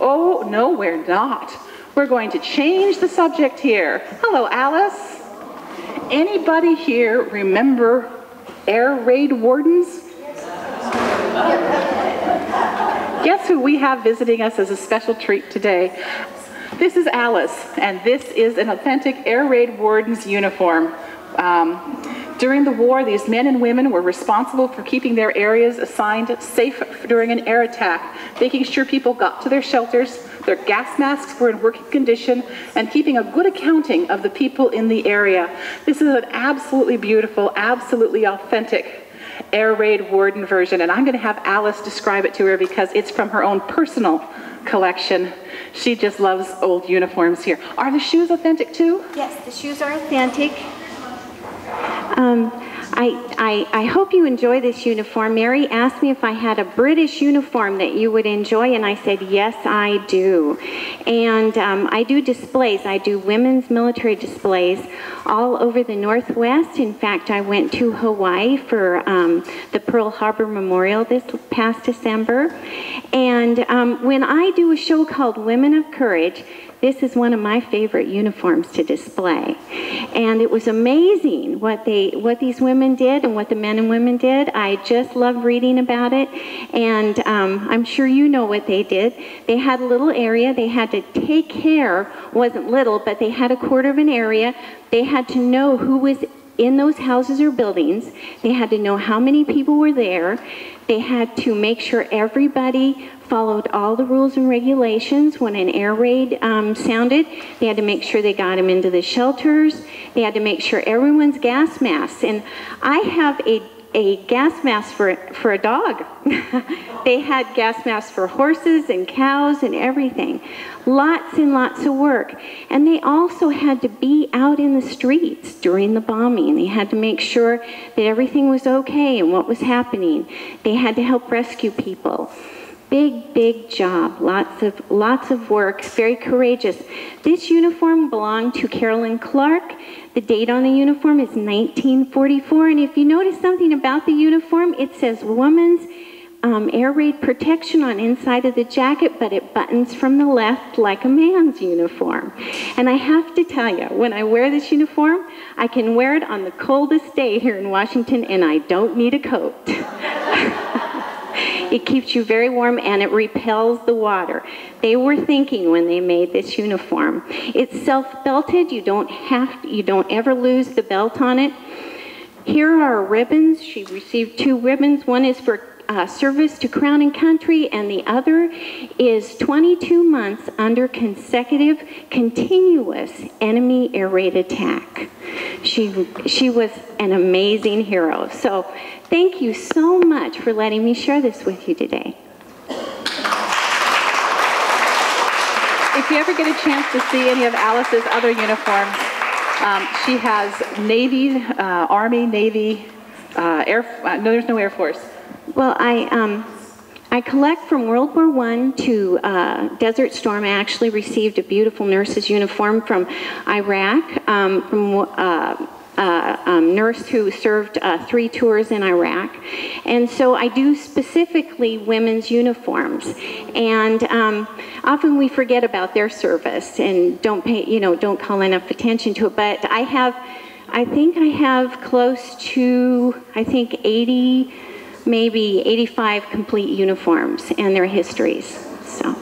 Oh, no, we're not. We're going to change the subject here. Hello, Alice. Anybody here remember air raid wardens? Guess who we have visiting us as a special treat today? This is Alice, and this is an authentic air raid warden's uniform. During the war, these men and women were responsible for keeping their areas assigned safe during an air attack, making sure people got to their shelters, their gas masks were in working condition, and keeping a good accounting of the people in the area. This is an absolutely beautiful, absolutely authentic air raid warden version, and I'm going to have Alice describe it to her because it's from her own personal collection. She just loves old uniforms here. Are the shoes authentic too? Yes, the shoes are authentic. I hope you enjoy this uniform. Mary asked me if I had a British uniform that you would enjoy, and I said, yes, I do. And I do displays. I do women's military displays all over the Northwest. In fact, I went to Hawaii for the Pearl Harbor Memorial this past December. And when I do a show called Women of Courage, this is one of my favorite uniforms to display. And it was amazing what these women did and what the men and women did. I just loved reading about it. And I'm sure you know what they did. They had a little area. They had to take care, wasn't little, but they had a quarter of an area. They had to know who was in those houses or buildings. They had to know how many people were there. They had to make sure everybody followed all the rules and regulations when an air raid sounded. They had to make sure they got them into the shelters. They had to make sure everyone's gas masks. And I have a gas mask for a dog. They had gas masks for horses and cows and everything. Lots and lots of work. And they also had to be out in the streets during the bombing. They had to make sure that everything was okay and what was happening. They had to help rescue people. Big, big job. Lots of work. Very courageous. This uniform belonged to Carolyn Clark. The date on the uniform is 1944. And if you notice something about the uniform, it says Woman's Air Raid Protection on inside of the jacket, but it buttons from the left like a man's uniform. And I have to tell you, when I wear this uniform, I can wear it on the coldest day here in Washington, and I don't need a coat. It keeps you very warm and it repels the water. They were thinking when they made this uniform. It's self-belted. You don't ever lose the belt on it. Here are ribbons. She received 2 ribbons. One is for service to Crown and Country, and the other is 22 months under consecutive, continuous enemy air raid attack. She was an amazing hero. So thank you so much for letting me share this with you today. If you ever get a chance to see any of Alice's other uniforms, she has Navy, Army, Navy, no, there's no Air Force. Well, I collect from World War I to Desert Storm. I actually received a beautiful nurse's uniform from Iraq, from a nurse who served 3 tours in Iraq. And so I do specifically women's uniforms. And often we forget about their service and don't call enough attention to it. But I think I have close to, 80, maybe 85 complete uniforms and their histories. So.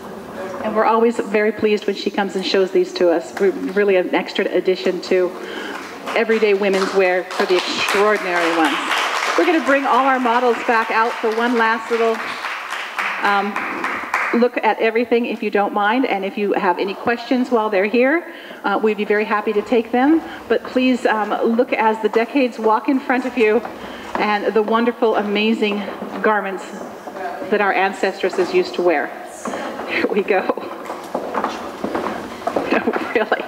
And we're always very pleased when she comes and shows these to us. We're really an extra addition to everyday women's wear for the extraordinary ones. We're going to bring all our models back out for one last little look at everything, if you don't mind. And if you have any questions while they're here, we'd be very happy to take them. But please look as the decades walk in front of you and the wonderful, amazing garments that our ancestresses used to wear. Here we go. No, really?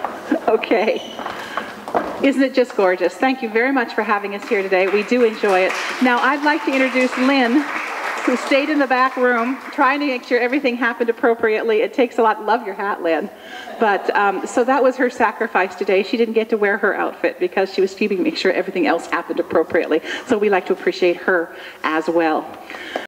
Okay. Isn't it just gorgeous? Thank you very much for having us here today. We do enjoy it. Now, I'd like to introduce Lynn, who stayed in the back room trying to make sure everything happened appropriately. It takes a lot. Love your hat, Lynn. But so that was her sacrifice today. She didn't get to wear her outfit because she was keeping make sure everything else happened appropriately. So we like to appreciate her as well.